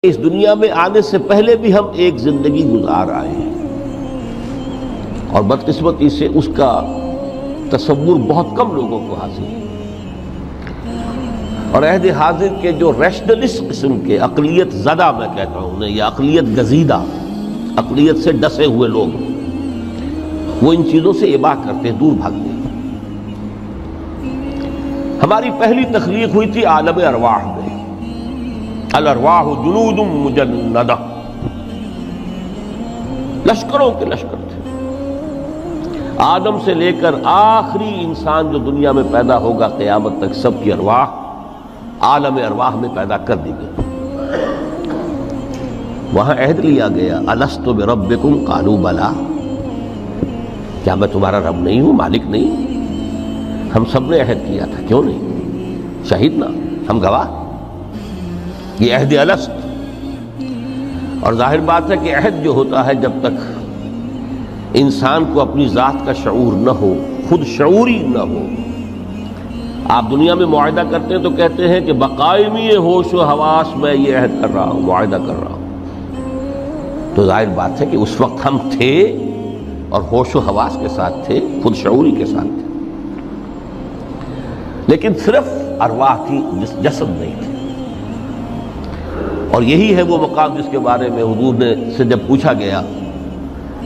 اس دنیا میں آنے سے پہلے بھی ہم ایک زندگی گزار آئے ہیں، اور بدقسمتی سے اس کا تصور بہت کم لوگوں کو حاصل ہے، اور عہد حاضر کے جو ریشنلسٹ قسم کے عقلیت زدہ میں کہتا ہوں انہیں، یا عقلیت گزیدہ، عقلیت سے ڈسے ہوئے لوگ، وہ ان چیزوں سے ابا کرتے ہیں، دور بھاگتے ہیں۔ ہماری پہلی تخلیق ہوئی تھی عالم ارواح میں، الارواح جنود مجندہ، لشکروں کے لشکر تھے۔ آدم سے لے کر آخری انسان جو دنیا میں پیدا ہوگا قیامت تک، سب کی ارواح عالم ارواح میں پیدا کر دی گئی۔ وہاں عہد لیا گیا، الست بربکم قالوا بلا، کیا میں تمہارا رب نہیں ہوں، مالک نہیں؟ ہم سب نے عہد کیا تھا، کیوں نہیں؟ شہید نا، ہم گواہ، یہ عہد الست۔ اور ظاہر بات ہے کہ عہد جو ہوتا ہے جب تک انسان کو اپنی ذات کا شعور نہ ہو، خود شعوری نہ ہو، آپ دنیا میں معاہدہ کرتے ہیں تو کہتے ہیں کہ بقائمی ہوش و حواس میں یہ عہد کر رہا ہوں، معاہدہ کر رہا ہوں، تو ظاہر بات ہے کہ اس وقت ہم تھے اور ہوش و حواس کے ساتھ تھے، خود شعوری کے ساتھ تھے، لیکن صرف ارواح کی، جسد نہیں تھے۔ اور یہی ہے وہ مقام جس کے بارے میں حضور نے سے جب پوچھا گیا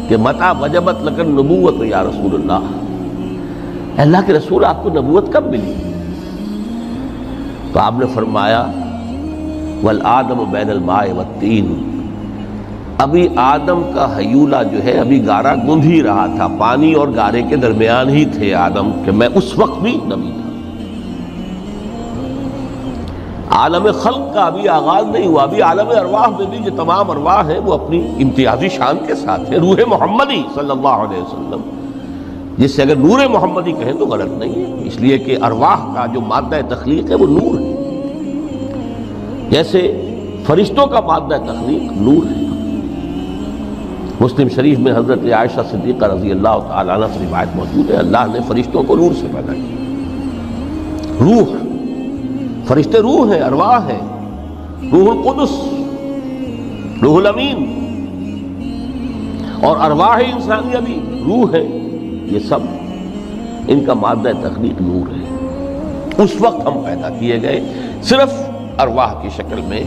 کہ متى وجبت لک النبوۃ یا رسول اللہ، اللہ کے رسول آپ کو نبوت کب ملی؟ تو آپ نے فرمایا والآدم بین الماء والطین، ابھی آدم کا حیولہ جو ہے ابھی گارا گوندھ ہی رہا تھا، پانی اور گارے کے درمیان ہی تھے آدم، کہ میں اس وقت بھی نبی تھا۔ عالم خلق کا ابھی آغاز نہیں ہوا، ابھی عالم ارواح میں بھی جو تمام ارواح ہیں وہ اپنی امتیازی شان کے ساتھ ہیں۔ روح محمدی صلی اللہ علیہ وسلم، جس سے اگر نور محمدی کہیں تو غلط نہیں ہے، اس لیے کہ ارواح کا جو مادہ تخلیق ہے وہ نور ہے، جیسے فرشتوں کا مادہ تخلیق نور ہے۔ مسلم شریف میں حضرت عائشہ صدیقہ رضی اللہ تعالیٰ عنہ سے روایت موجود ہے، اللہ نے فرشتوں کو نور سے پیدا کیا۔ روح، فرشتے روح ہیں، ارواح ہیں، روح القدس، روح الامین، اور ارواح انسانیہ بھی روح ہے، یہ سب ان کا مادہ تخلیق نور ہے۔ اس وقت ہم پیدا کیے گئے، صرف ارواح کی شکل میں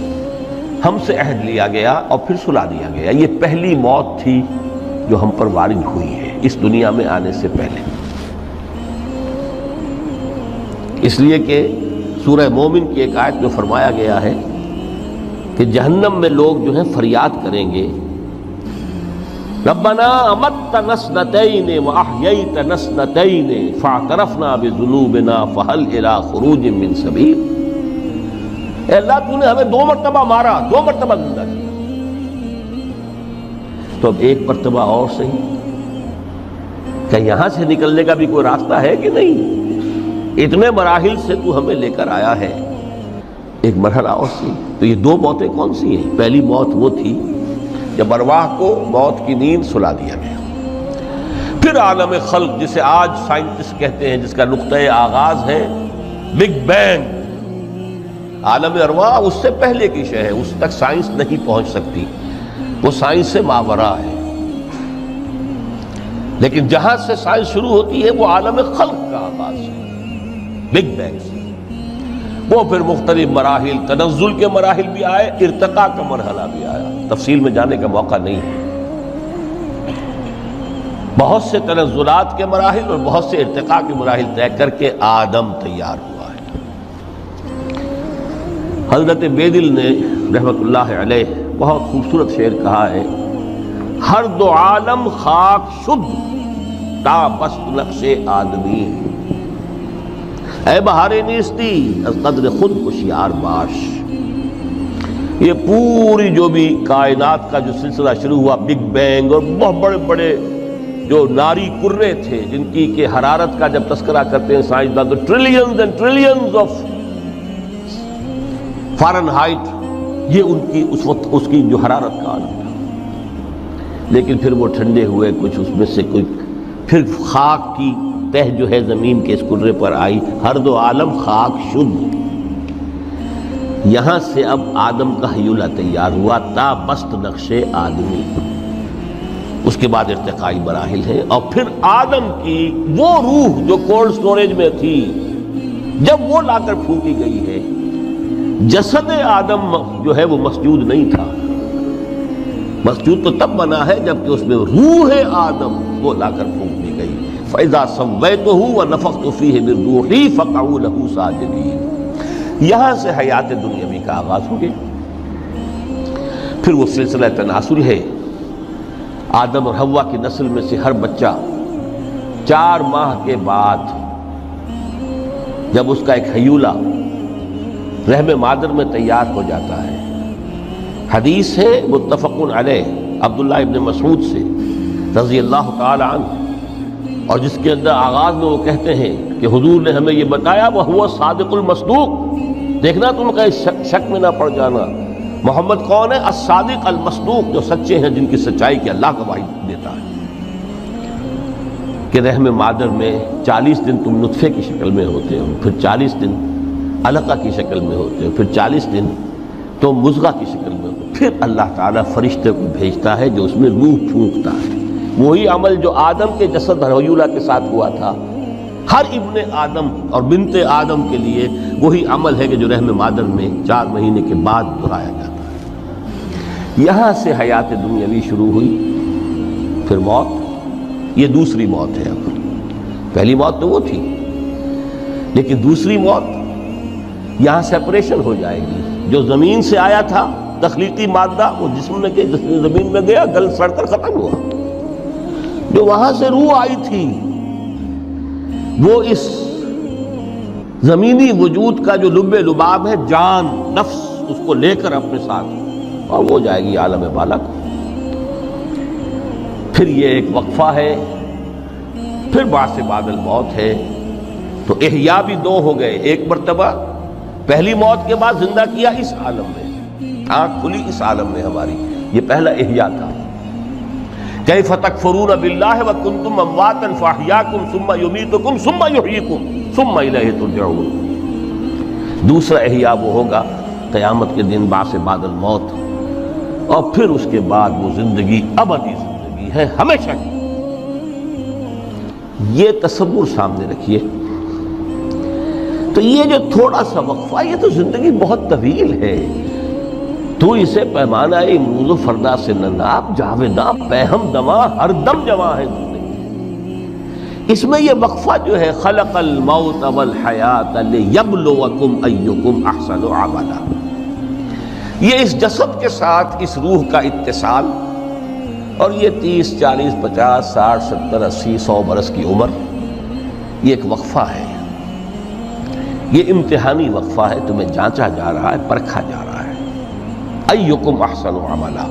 ہم سے عہد لیا گیا اور پھر سلا دیا گیا۔ یہ پہلی موت تھی جو ہم پر وارد ہوئی ہے اس دنیا میں آنے سے پہلے، اس لیے کہ سورہ مومن کی ایک آیت میں فرمایا گیا ہے کہ جہنم میں لوگ جو ہیں فریاد کریں گے، ربنا امتنا اثنتین واحییتنا اثنتین فاعترفنا بذنوبنا فہل الی خروج من سبیل، اے اللہ تو نے ہمیں 2 مرتبہ مارا، 2 مرتبہ زندہ کیا، تو اب 1 مرتبہ اور صحیح، کہ یہاں سے نکلنے کا بھی کوئی راستہ ہے کہ نہیں؟ اتنے مراحل سے تو ہمیں لے کر آیا ہے، ایک مرحلہ اور سی۔ تو یہ 2 موتیں کون سی ہیں؟ پہلی موت وہ تھی جب ارواح کو موت کی نیند سلا دیا گیا، پھر عالم خلق جسے آج سائنٹسٹ کہتے ہیں، جس کا نقطۂ آغاز ہے بگ بینگ، عالم ارواح اس سے پہلے کی شے ہے، اس تک سائنس نہیں پہنچ سکتی، وہ سائنس سے ماوراء ہے، لیکن جہاں سے سائنس شروع ہوتی ہے وہ عالم خلق کا آغاز ہے، بگ بینگ سے۔ وہ پھر مختلف مراحل، تنزل کے مراحل بھی آئے، ارتقاء کا مرحلہ بھی آیا، تفصیل میں جانے کا موقع نہیں ہے۔ بہت سے تنزلات کے مراحل اور بہت سے ارتقاء کے مراحل طے کر کے آدم تیار ہوا ہے۔ حضرت بیدل نے رحمت اللہ علیہ بہت خوبصورت شعر کہا ہے، ہر 2 عالم خاک شد تا بست نقش آدمی، اے بہار نیستی از قدر خود ہوشیار باش۔ یہ پوری جو بھی کائنات کا جو سلسلہ شروع ہوا، بگ بینگ، اور بہت بڑے بڑے جو ناری کرے تھے جن کی کہ حرارت کا جب تذکرہ کرتے ہیں سائنسدان تو trillions and trillions of foreign height, یہ ان کی اس وقت اس کی جو حرارت کا عالم تھا، لیکن پھر وہ ٹھنڈے ہوئے، کچھ اس میں سے کوئی پھر خاک کی تہ جو ہے زمین کے اس کرے پر آئی، ہر 2 عالم خاک شد، یہاں سے اب آدم کا ہیولہ تیار ہوا تا بست نقش آدمی، اس کے بعد ارتقائی مراحل ہیں، اور پھر آدم کی وہ روح جو کولڈ سٹوریج میں تھی جب وہ لا کر پھونکی گئی ہے، جسد آدم جو ہے وہ مسجود نہیں تھا، مسجود تو تب بنا ہے جبکہ اس میں روح آدم وہ لا کر پھونک دی گئی۔ فَإِذَا سَوَّيْتُهُ وَنَفَخْتُ فِيهِ مِن رُوحِي فَقَعُوا لَهُ سَاجِدِينَ۔ یہاں سے حیات دنیاوی کا آغاز ہو گیا۔ پھر وہ سلسلہ تناسل ہے، آدم اور حوا کی نسل میں سے ہر بچہ 4 ماہ کے بعد جب اس کا ایک ہیولہ رحم مادر میں تیار ہو جاتا ہے، حدیث ہے متفق علیہ عبداللہ ابن مسعود سے رضی اللہ تعالی عنہ، اور جس کے اندر آغاز میں وہ کہتے ہیں کہ حضور نے ہمیں یہ بتایا وَهُوَ الصادق المصدوق، دیکھنا تم کہیں شک میں نہ پڑ جانا، محمد کون ہے؟ الصادق المصدوق، جو سچے ہیں، جن کی سچائی کی اللہ گواہی دیتا ہے، کہ رحم مادر میں 40 دن تم نطفے کی شکل میں ہوتے ہو، پھر 40 دن علقہ کی شکل میں ہوتے ہو، پھر 40 دن تو مضغہ کی شکل میں ہوتے، پھر اللہ تعالیٰ فرشتے کو بھیجتا ہے جو اس میں روح پھونکتا ہے۔ وہی عمل جو آدم کے جسد ہیولہ کے ساتھ ہوا تھا، ہر ابن آدم اور بنت آدم کے لیے وہی عمل ہے کہ جو رحم مادر میں 4 مہینے کے بعد دہرایا جاتا ہے۔ یہاں سے حیات دنیاوی شروع ہوئی، پھر موت، یہ دوسری موت ہے۔ اب پہلی موت تو وہ تھی، لیکن دوسری موت یہاں سیپریشن ہو جائے گی۔ جو زمین سے آیا تھا تخلیقی مادہ، وہ جسم میں کہ زمین میں گیا، گل سڑ کر ختم ہوا۔ جو وہاں سے روح آئی تھی وہ اس زمینی وجود کا جو لب لباب ہے، جان، نفس، اس کو لے کر اپنے ساتھ، اور وہ جائے گی عالم بالا کو۔ پھر یہ ایک وقفہ ہے، پھر بعد سے بعد الموت ہے۔ تو احیاء بھی 2 ہو گئے، ایک مرتبہ پہلی موت کے بعد زندہ کیا اس عالم میں، آنکھ کھلی اس عالم میں ہماری، یہ پہلا احیاء تھا۔ کیف تکفرون باللہ وکنتم امواتا فاحیاکم ثم یمیتکم ثم یحییکم ثم الیہ ترجعون۔ دوسرا احیاء وہ ہوگا قیامت کے دن، بعد سے بعد الموت، اور پھر اس کے بعد وہ زندگی ابدی زندگی ہے، ہمیشہ کی۔ یہ تصور سامنے رکھیے۔ تو یہ جو تھوڑا سا وقفہ، یہ تو زندگی بہت طویل ہے۔ تو اسے پیمانہ امروز و فردا سے نناب، جاویداں پیہم دواں، ہر دم جواں ہے زندگی۔ اس میں یہ وقفہ جو ہے، خلق الموت والحیات لیبلوکم ایکم احسن عملا، یہ اس جسد کے ساتھ اس روح کا اتصال، اور یہ 30 40 50 60 70 80 100 برس کی عمر، یہ ایک وقفہ ہے، یہ امتحانی وقفہ ہے، تمہیں جانچا جا رہا ہے، پرکھا جا رہا ہے۔ ایکم احسن عملا۔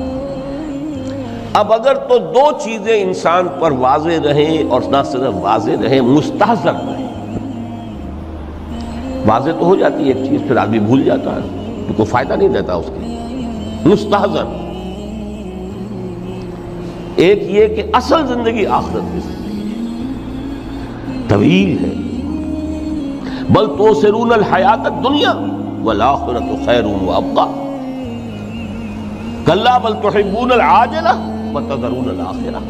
اب اگر تو 2 چیزیں انسان پر واضح رہیں، اور نہ صرف واضح رہیں، مستحضر رہیں۔ واضح تو ہو جاتی ہے ایک چیز، پھر آدمی بھول جاتا ہے، تو کوئی فائدہ نہیں دیتا اس کی۔ مستحضر ایک یہ کہ اصل زندگی آخرت کی زندگی ہے، طویل ہے۔ بل توثرون الحیات الدنیا والآخرۃ خیر وابقیٰ، کلا بل تحبون العاجلہ وتذرون الآخرہ۔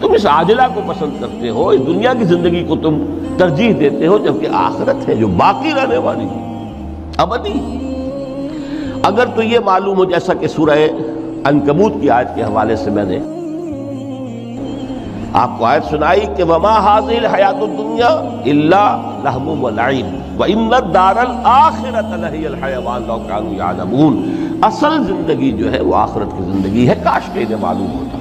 تم اس عاجلہ کو پسند کرتے ہو، اس دنیا کی زندگی کو تم ترجیح دیتے ہو، جبکہ آخرت ہے جو باقی رہنے والی ہے، ابدی۔ اگر تو یہ معلوم ہو، جیسا کہ سورہ عنکبوت کی آیت کے حوالے سے میں نے آپ کو آیت سنائی کہ وَمَا هَٰذِهِ الْحَيَاةُ الدُّنْيَا إِلَّا لَهْوٌ وَلَعِبٌ وَإِنَّ الدَّارَ الْآخِرَةَ لَهِيَ الْحَيَوَانُ لَوْ كَانُوا يَعْلَمُونَ۔ اصل زندگی جو ہے وہ آخرت کی زندگی ہے، کاش کہ انہیں معلوم ہوتا۔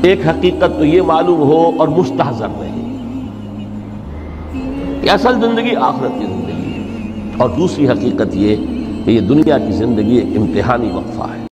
ایک حقیقت تو یہ معلوم ہو اور مستحضر رہے کہ اصل زندگی آخرت کی زندگی ہے، اور دوسری حقیقت یہ کہ یہ دنیا کی زندگی ایک امتحانی وقفہ ہے۔